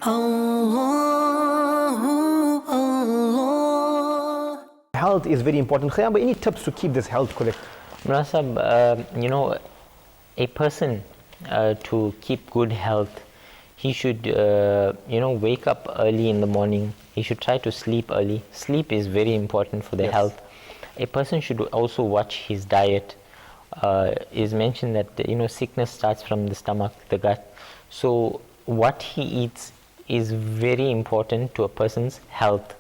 Health is very important. Khayam, any tips to keep this health correct? Munasab, a person to keep good health, he should, wake up early in the morning. He should try to sleep early. Sleep is very important for the health. A person should also watch his diet. It is mentioned that sickness starts from the stomach, the gut. So what he eats is very important to a person's health.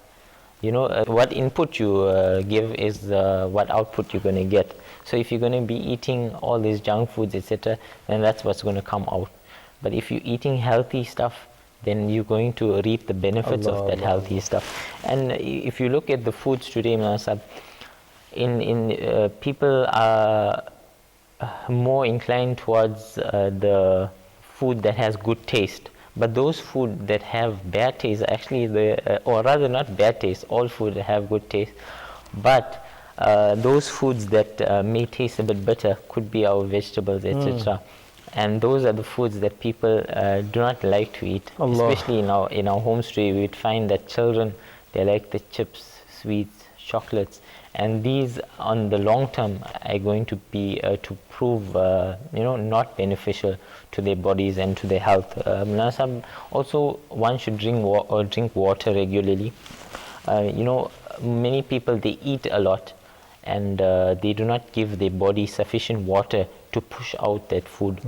What input you give is what output you're going to get. So if you're going to be eating all these junk foods, etc., then that's what's going to come out. But if you're eating healthy stuff, then you're going to reap the benefits of that healthy stuff. And if you look at the foods today, Munasab, people are more inclined towards the food that has good taste. But those food that have bad taste, actually, or rather not bad taste, all food have good taste. But those foods that may taste a bit better could be our vegetables, etc. And those are the foods that people do not like to eat. Especially in our homes today, we'd find that children, they like the chips, sweets, chocolates. And these, on the long term, are going to be to prove, not beneficial to their bodies and to their health. Also, one should drink water regularly. Many people, they eat a lot, and they do not give their body sufficient water to push out that food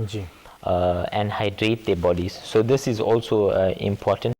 and hydrate their bodies. So this is also important.